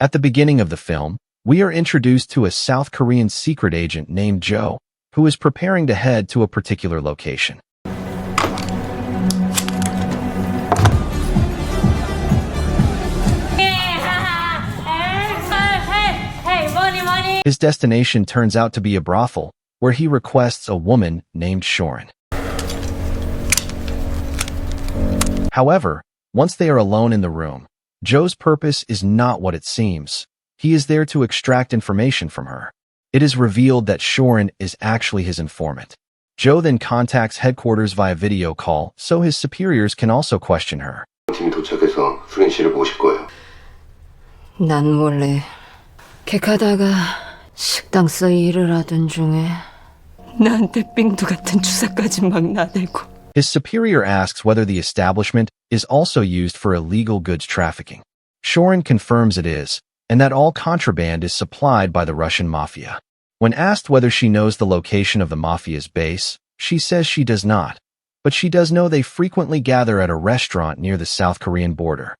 At the beginning of the film, we are introduced to a South Korean secret agent named Joe, who is preparing to head to a particular location. His destination turns out to be a brothel, where he requests a woman named Shorin. However, once they are alone in the room, Joe's purpose is not what it seems. He is there to extract information from her. It is revealed that Shorin is actually his informant. Joe then contacts headquarters via video call so his superiors can also question her. 팀이 도착해서 수린 씨를 보실 거예요. 난 몰래 객하다가 식당서 일을 하던 중에 나한테 빙두 같은 주사까지 막 나대고. His superior asks whether the establishment is also used for illegal goods trafficking. Shorin confirms it is, and that all contraband is supplied by the Russian Mafia. When asked whether she knows the location of the Mafia's base, she says she does not, but she does know they frequently gather at a restaurant near the South Korean border.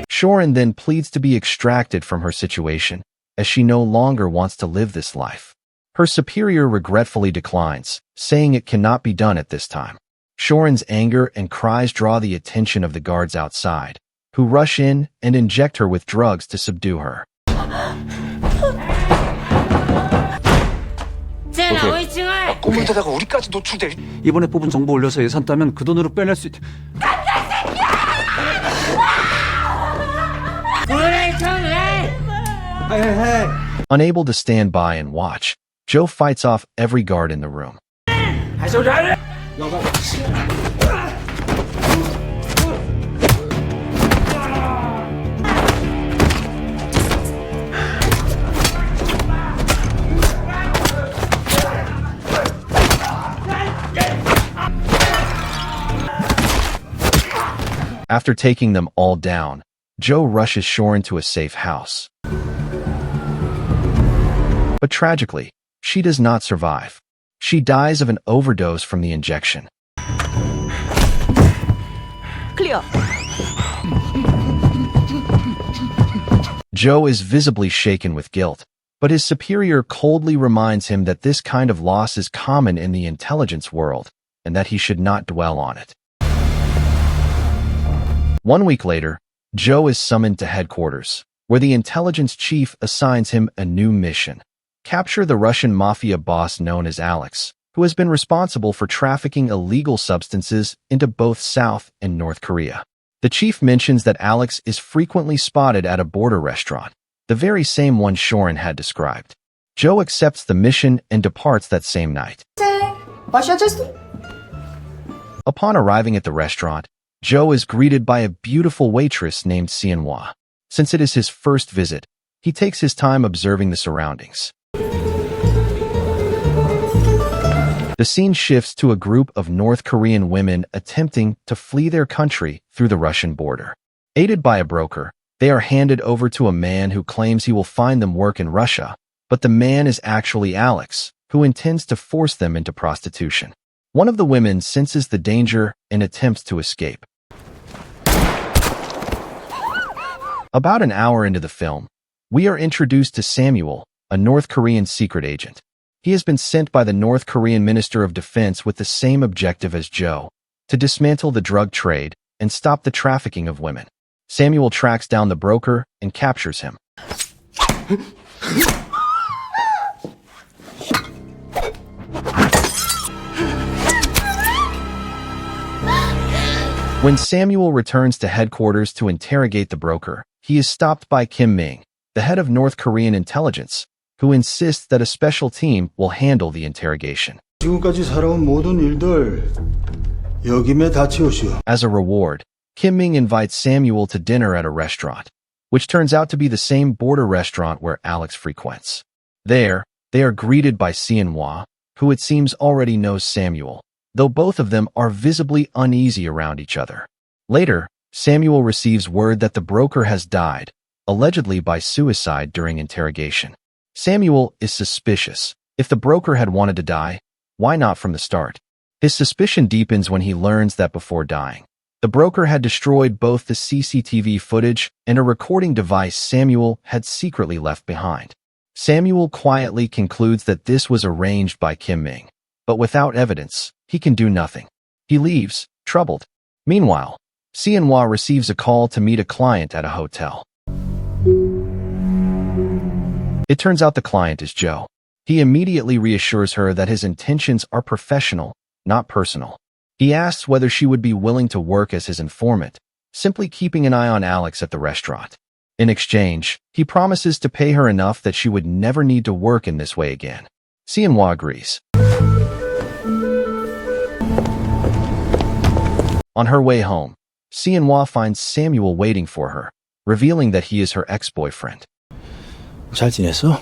Shorin then pleads to be extracted from her situation, as she no longer wants to live this life. Her superior regretfully declines, saying it cannot be done at this time. Shorin's anger and cries draw the attention of the guards outside, who rush in and inject her with drugs to subdue her. 꼬물대다가 우리까지 노출돼. 이번에 뽑은 정보 올려서 예산 따면 그 돈으로 빼낼 수 있... Unable to stand by and watch, Joe fights off every guard in the room. After taking them all down, Joe rushes Shorin to a safe house. But tragically, she does not survive. She dies of an overdose from the injection. Clear. Joe is visibly shaken with guilt, but his superior coldly reminds him that this kind of loss is common in the intelligence world, and that he should not dwell on it. 1 week later, Joe is summoned to headquarters, where the intelligence chief assigns him a new mission: capture the Russian Mafia boss known as Alex, who has been responsible for trafficking illegal substances into both South and North Korea. The chief mentions that Alex is frequently spotted at a border restaurant, the very same one Shorin had described. Joe accepts the mission and departs that same night. Upon arriving at the restaurant, Joe is greeted by a beautiful waitress named Sienhua. Since it is his first visit, he takes his time observing the surroundings. The scene shifts to a group of North Korean women attempting to flee their country through the Russian border. Aided by a broker, they are handed over to a man who claims he will find them work in Russia, but the man is actually Alex, who intends to force them into prostitution. One of the women senses the danger and attempts to escape. About an hour into the film, we are introduced to Samuel, a North Korean secret agent. He has been sent by the North Korean Minister of Defense with the same objective as Joe, to dismantle the drug trade and stop the trafficking of women. Samuel tracks down the broker and captures him. When Samuel returns to headquarters to interrogate the broker, he is stopped by Kim Ming, the head of North Korean intelligence, who insists that a special team will handle the interrogation. As a reward, Kim Ming invites Samuel to dinner at a restaurant, which turns out to be the same border restaurant where Alex frequents. There, they are greeted by Sienhua, who it seems already knows Samuel, though both of them are visibly uneasy around each other. Later, Samuel receives word that the broker has died, allegedly by suicide during interrogation. Samuel is suspicious. If the broker had wanted to die, why not from the start? His suspicion deepens when he learns that before dying, The broker had destroyed both the CCTV footage and a recording device Samuel had secretly left behind. Samuel quietly concludes that this was arranged by Kim Ming, but without evidence, he can do nothing. He leaves, troubled. Meanwhile, Xianhua receives a call to meet a client at a hotel. It turns out the client is Joe. He immediately reassures her that his intentions are professional, not personal. He asks whether she would be willing to work as his informant, simply keeping an eye on Alex at the restaurant. In exchange, he promises to pay her enough that she would never need to work in this way again. Xianhua agrees. On her way home, Xianhua finds Samuel waiting for her, revealing that he is her ex-boyfriend. 잘 지냈어?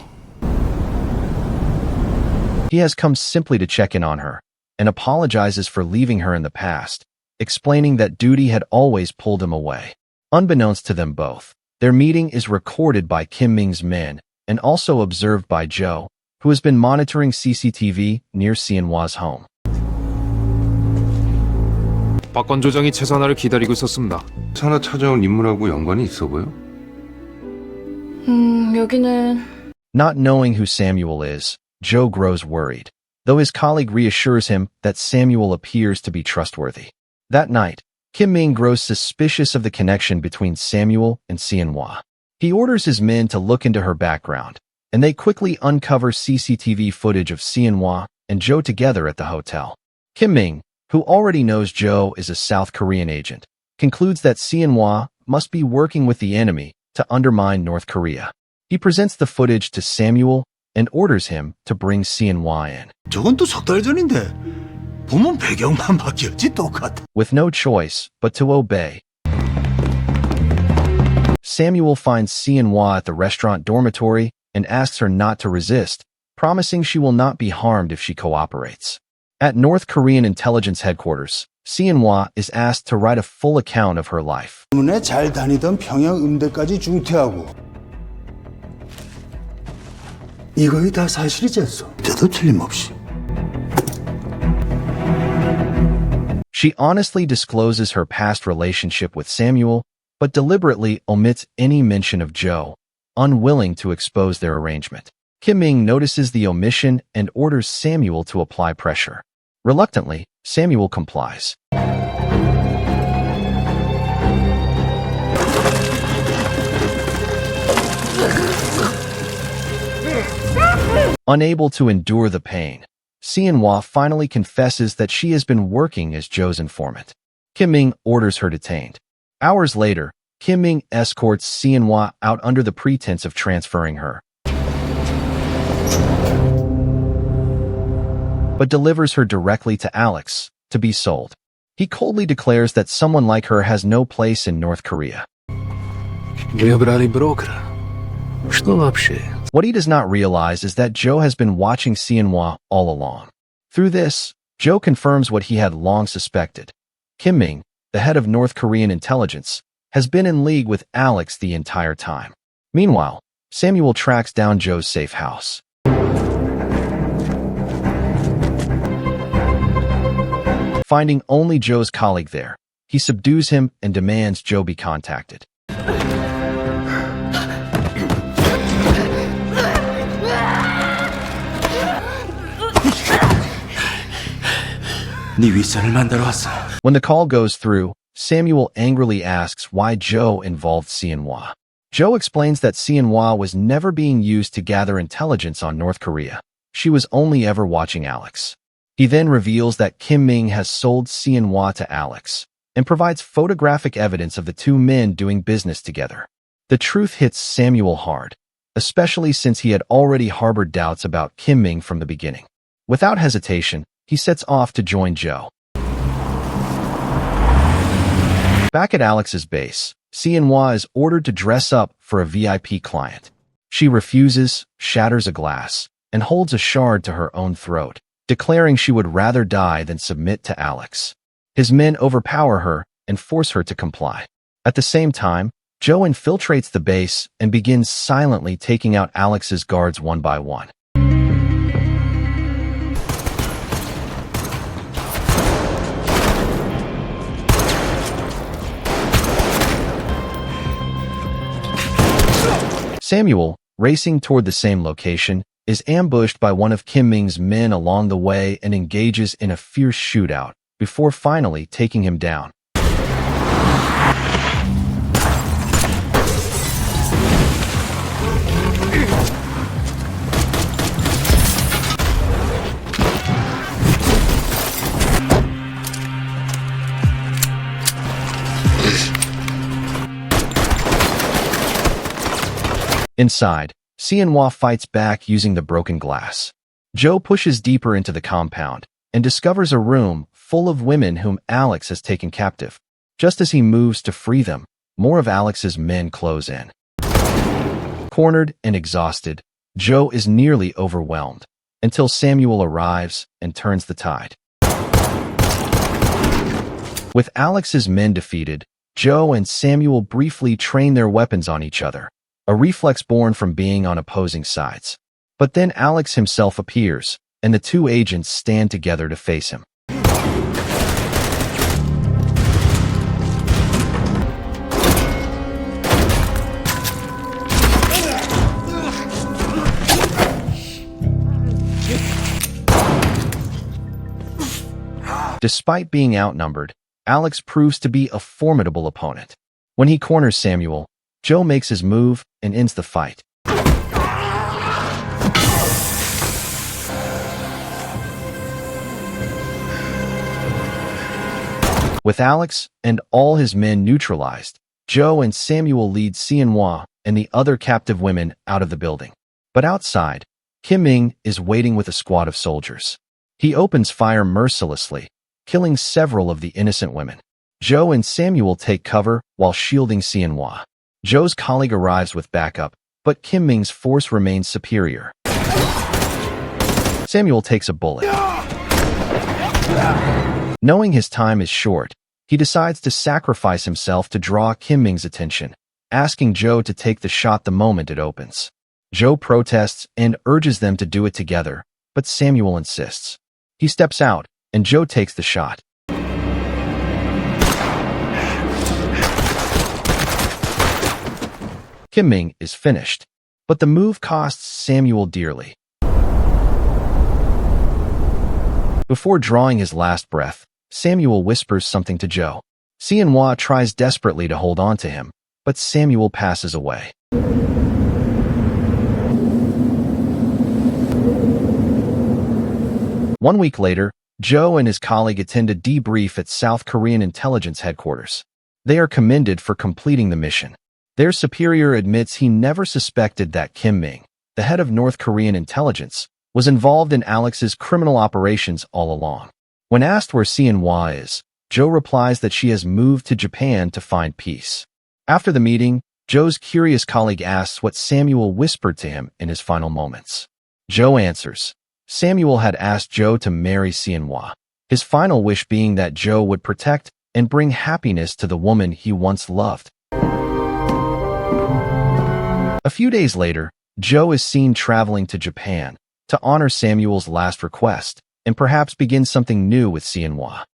He has come simply to check in on her, and apologizes for leaving her in the past, explaining that duty had always pulled him away. Unbeknownst to them both, their meeting is recorded by Kim Ming's men and also observed by Joe, who has been monitoring CCTV near Xianhua's home. 박건 조정이 최선화를 기다리고 있었습니다. 하나 찾아온 인물하고 연관이 있어 보여? 여기는... Not knowing who Samuel is, Joe grows worried, though his colleague reassures him that Samuel appears to be trustworthy. That night, Kim Ming grows suspicious of the connection between Samuel and Xianhua. He orders his men to look into her background, and they quickly uncover CCTV footage of Xianhua and Joe together at the hotel. Kim Ming, who already knows Joe is a South Korean agent, concludes that Xianhua must be working with the enemy to undermine North Korea. He presents the footage to Samuel and orders him to bring Xianhua in. 저건 또 석 달 전인데 보면 배경만 바뀌었지 똑같아. With no choice but to obey, Samuel finds Xianhua at the restaurant dormitory and asks her not to resist, promising she will not be harmed if she cooperates. At North Korean intelligence headquarters, Xianhua is asked to write a full account of her life. 때문에 잘 다니던 평양 음대까지 중퇴하고 이거이 다 사실이지 않소? 때도 틀림없이. She honestly discloses her past relationship with Samuel, but deliberately omits any mention of Joe, unwilling to expose their arrangement. Kim Ming notices the omission and orders Samuel to apply pressure. Reluctantly, Samuel complies. Unable to endure the pain, Xianhua finally confesses that she has been working as Joe's informant. Kim Ming orders her detained. Hours later, Kim Ming escorts Xianhua out under the pretense of transferring her, but delivers her directly to Alex to be sold. He coldly declares that someone like her has no place in North Korea. What he does not realize is that Joe has been watching Xianhua all along. Through this, Joe confirms what he had long suspected. Kim Ming, the head of North Korean intelligence, has been in league with Alex the entire time. Meanwhile, Samuel tracks down Joe's safe house. Finding only Joe's colleague there, he subdues him and demands Joe be contacted. 네 윗선을 만나러 왔어. When the call goes through, Samuel angrily asks why Joe involved Xianhua. Joe explains that Xianhua was never being used to gather intelligence on North Korea. She was only ever watching Alex. He then reveals that Kim Ming has sold Xianhua to Alex and provides photographic evidence of the two men doing business together. The truth hits Samuel hard, especially since he had already harbored doubts about Kim Ming from the beginning. Without hesitation, he sets off to join Joe. Back at Alex's base, Xianhua is ordered to dress up for a VIP client. She refuses, shatters a glass, and holds a shard to her own throat, declaring she would rather die than submit to Alex. His men overpower her and force her to comply. At the same time, Joe infiltrates the base and begins silently taking out Alex's guards one by one. Samuel, racing toward the same location, is ambushed by one of Kim Ming's men along the way and engages in a fierce shootout, before finally taking him down. Inside, Xianhua fights back using the broken glass. Joe pushes deeper into the compound and discovers a room full of women whom Alex has taken captive. Just as he moves to free them, more of Alex's men close in. Cornered and exhausted, Joe is nearly overwhelmed until Samuel arrives and turns the tide. With Alex's men defeated, Joe and Samuel briefly train their weapons on each other, a reflex born from being on opposing sides. But then Alex himself appears, and the two agents stand together to face him. Despite being outnumbered, Alex proves to be a formidable opponent. When he corners Samuel, Joe makes his move and ends the fight. With Alex and all his men neutralized, Joe and Samuel lead Xianhua and the other captive women out of the building. But outside, Kim Ming is waiting with a squad of soldiers. He opens fire mercilessly, killing several of the innocent women. Joe and Samuel take cover while shielding Xianhua. Joe's colleague arrives with backup, but Kim Ming's force remains superior. Samuel takes a bullet. Knowing his time is short, he decides to sacrifice himself to draw Kim Ming's attention, asking Joe to take the shot the moment it opens. Joe protests and urges them to do it together, but Samuel insists. He steps out, and Joe takes the shot. Kim Ming is finished, but the move costs Samuel dearly. Before drawing his last breath, Samuel whispers something to Joe. Xianhua tries desperately to hold on to him, but Samuel passes away. 1 week later, Joe and his colleague attend a debrief at South Korean intelligence headquarters. They are commended for completing the mission. Their superior admits he never suspected that Kim Ming, the head of North Korean intelligence, was involved in Alex's criminal operations all along. When asked where Xianhua is, Joe replies that she has moved to Japan to find peace. After the meeting, Joe's curious colleague asks what Samuel whispered to him in his final moments. Joe answers. Samuel had asked Joe to marry Xianhua, his final wish being that Joe would protect and bring happiness to the woman he once loved. A few days later, Joe is seen traveling to Japan to honor Samuel's last request and perhaps begin something new with Xianhua.